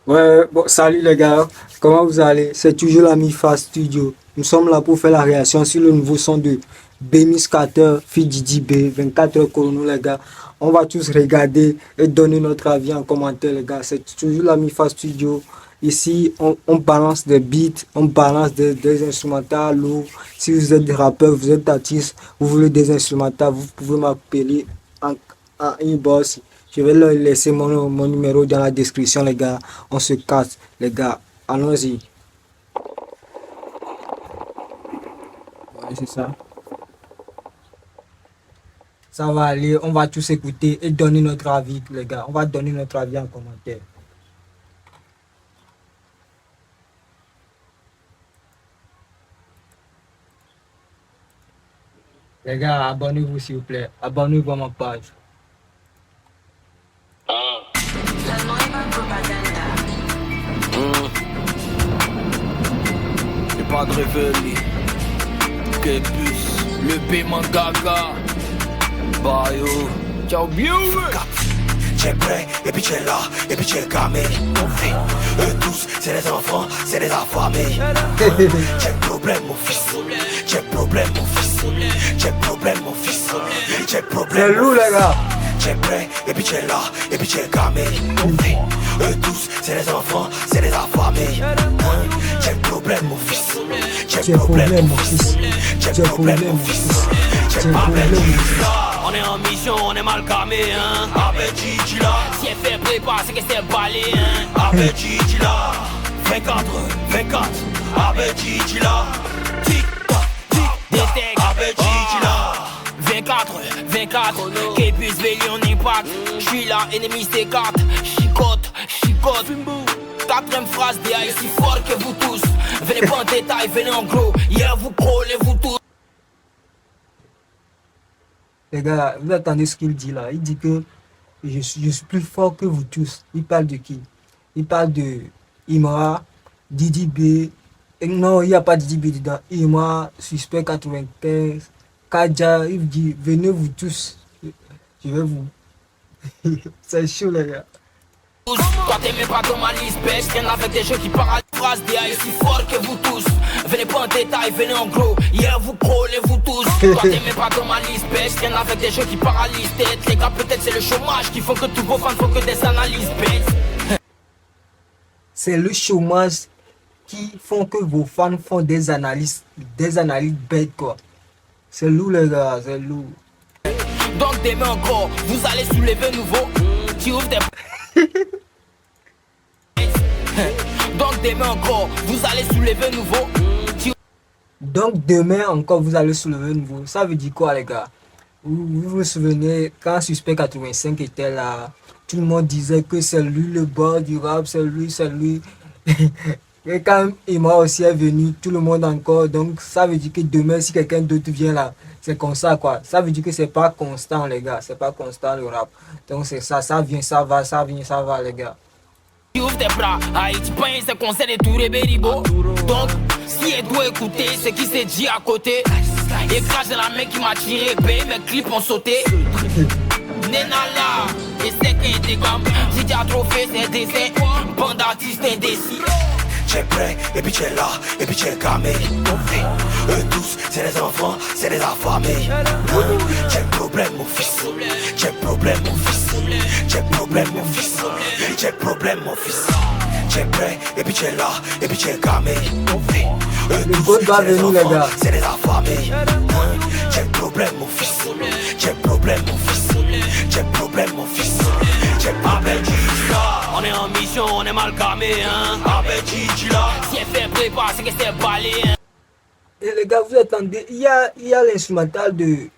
Ouais, bon, salut les gars, comment vous allez? C'est toujours l'ami Fast Studio. Nous sommes là pour faire la réaction sur le nouveau son de Bemis Carter, Fit Didi B, 24 heures chrono les gars. On va tous regarder et donner notre avis en commentaire les gars. C'est toujours l'ami Fast Studio. Ici, on balance des beats, on balance des instrumentales lourds. Si vous êtes des rappeurs, vous êtes artistes, vous voulez des instrumentales, vous pouvez m'appeler en inbox. Je vais leur laisser mon numéro dans la description, les gars. On se casse, les gars. Allons-y. Ouais, c'est ça. Ça va aller. On va tous écouter et donner notre avis, les gars. On va donner notre avis en commentaire. Les gars, abonnez-vous s'il vous plaît. Abonnez-vous à ma page. La nueva propaganda. Le padre Veli, que puce, le paiement gaga, Bayo, ciao bien. T'es prêt, et puis t'es là, et puis t'es camé. Eux tous, c'est des enfants, c'est des affamés. T'es problème mon fils, t'es problème mon fils, t'es problème mon fils, t'es C'est problème lourd, mon les fils. gars. T'es prêt, et puis t'es là, et puis t'es camé. Eux tous, c'est des enfants, c'est des affamés. T'es problème mon fils, T'es problème, mon fils. T'es problème, mon fils. T'es problème, mon fils. On est en mission, on est mal camé, hein. avec Gigi là, Si elle fait prépa, c'est que c'est balé, hein. avec Gigi là, 24, 24, avec Gigi là, tic tac, tic Détecte, avec Gigi là. 24, 24, Képus Vélion Impact. J'suis là, ennemi C4, chicote, chicote. Quatrième phrase des high, si fort que vous tous. Venez pas en détail, venez en gros. Hier vous crôlez, vous tous. Les gars, vous attendez ce qu'il dit là. Il dit que je suis plus fort que vous tous. Il parle de qui? Il parle de Imra, Didi B. Et non, il n'y a pas Didi B dedans. Imra, Suspect 95, Kaja. Il dit venez vous tous. Je vais vous. C'est chaud, les gars. Toi t'es même pas dans ma liste, bêche. Viens avec des jeux qui parlent phrase des high, si fort que vous tous. Venez pas en détail, venez en gros. Hier vous crôlez, vous tous. Toi t'es même pas dans ma liste, bêche. Viens avec des jeux qui paralysent tête. Les gars, peut-être c'est le chômage qui font que tous vos fans font que des analyses bêtes. C'est le chômage qui font que vos fans font des analyses bêtes, quoi. C'est lourd, les gars, c'est lourd. Donc demain encore, vous allez soulever nouveau. Tu ouvres des. Donc demain encore, vous allez soulever nouveau. Donc demain encore vous allez soulever un nouveau. Ça veut dire quoi les gars? Vous vous souvenez quand Suspect 85 était là, tout le monde disait que c'est lui le boss du rap, c'est lui, c'est lui. Et quand Emma aussi est venu, tout le monde encore. Donc ça veut dire que demain si quelqu'un d'autre vient là, c'est comme ça quoi. Ça veut dire que c'est pas constant les gars, c'est pas constant le rap. Donc c'est ça, ça vient, ça va, ça vient, ça va les gars. Tu ouvres tes bras, Haïti paye ses conseils de tout les béribots. Donc, si elle doit écouter ce qui s'est dit à côté, et crache de la main qui m'a tiré, paye mes clips ont sauté. Nena là, et c'est qu'il était comme, si tu as trop fait, c'est décès. Bande d'artistes indécis. T'es prêt, et puis t'es là, et puis t'es camé. Eux tous, c'est des enfants, c'est des affamés. T'es problème mon fils, t'es problème mon fils, t'es problème mon fils, t'es problème mon fils. T'es prêt, et puis t'es là, et puis t'es camé. Eux Le tous, goût va c'est des venir les enfants, gars. c'est des affamés. T'es problème mon fils, t'es problème mon fils, t'es problème mon fils, t'es problème mon fils. On est en mission, on est mal camé, hein. Avec Gigi là. Si elle fait prépa, c'est que c'est balé, hein. Et les gars, vous attendez, il y a l'instrumental de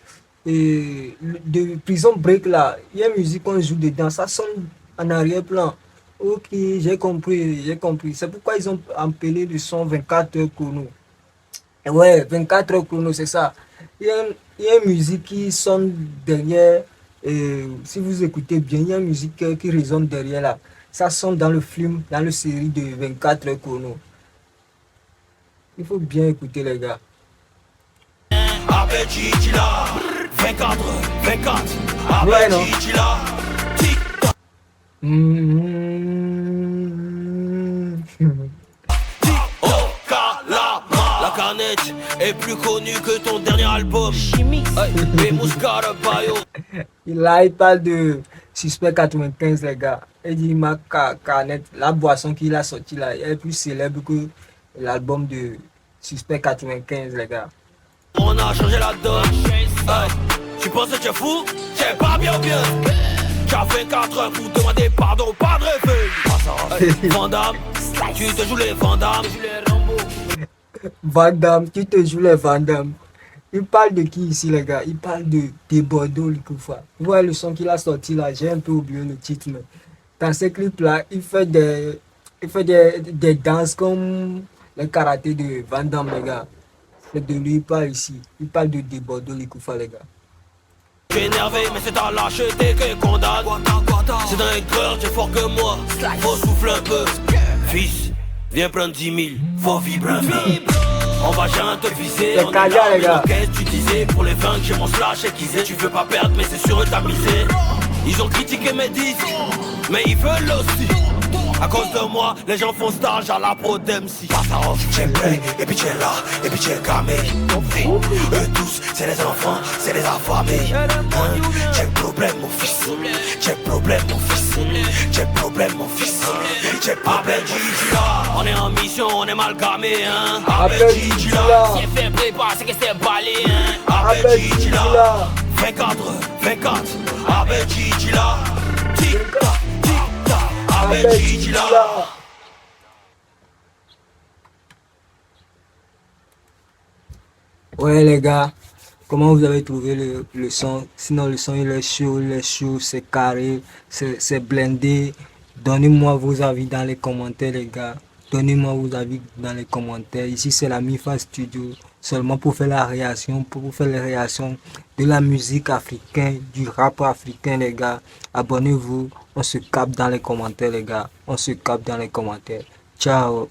Prison Break là. Il y a une musique qu'on joue dedans, ça sonne en arrière-plan. Ok, j'ai compris, j'ai compris. C'est pourquoi ils ont appelé le son 24 heures chrono. Ouais, 24 heures chrono, c'est ça. Il y a une musique qui sonne derrière. Si vous écoutez bien, il y a une musique qui résonne derrière là. Ça sonne dans le film, dans la série de 24 heures chrono. Il faut bien écouter les gars. Avec Gigi là, 24, 24, Ouais, avec non. Gigi là, tic tac. Mm-hmm. La canette est plus connue que ton dernier album. Là, il parle de Suspect 95, les gars. Il dit ma canette, la boisson qu'il a sortie là, elle est plus célèbre que l'album de Suspect 95, les gars. On a changé la donne. Tu penses que tu es fou? Tu es pas bien bien. Tu as 24 heures pour demander pardon, pas de réveil. Vandame, tu te joues les Vandame. Van Damme, tu te joues les Van Damme. Il parle de qui ici, les gars? Il parle de Bordeaux, Likoufa. Vous voyez le son qu'il a sorti là, j'ai un peu oublié le titre, mais dans ce clip-là, il fait des danses comme le karaté de Van Damme, les gars. C'est de lui, il parle ici. Il parle de Bordeaux, Likoufa, les gars. Tu es énervé, mais c'est ta lâcheté que condamne. C'est dans les cœurs, tu es fort que moi. Faut souffler un peu. Fils, viens prendre 10 000, faut vibrer un peu. On va jamais te viser, on est là, les gars. Qu'est-ce que tu disais? Pour les vaincre, j'ai mon slash aiguisé. Tu veux pas perdre, mais c'est sûr t'as misé. Ils ont critiqué mes disques, mais ils veulent aussi. À cause de moi, les gens font stage à la pro d'MC. Tu es prêt, et puis tu es là, et puis tu es camé. Eux tous, c'est les enfants, c'est les affamés. J'ai problème mon fils, j'ai problème mon fils, j'ai problème mon fils, j'ai problème mon. On est en mission, on est mal gamé, hein. Appelle Gigi-là. Si elle fait prépa, c'est que c'est balé, hein. Appelle Gigi-là. 24, avec Gigi-là. Tic-tac, tic-tac, avec Gigi-là. Ouais les gars, comment vous avez trouvé le son? Sinon le son il est chaud, c'est carré, c'est blindé. Donnez-moi vos avis dans les commentaires les gars. Donnez-moi vos avis dans les commentaires. Ici c'est la Mifa Studio, seulement pour faire la réaction, pour vous faire les réactions de la musique africaine, du rap africain les gars. Abonnez-vous, on se capte dans les commentaires les gars. On se capte dans les commentaires. Ciao.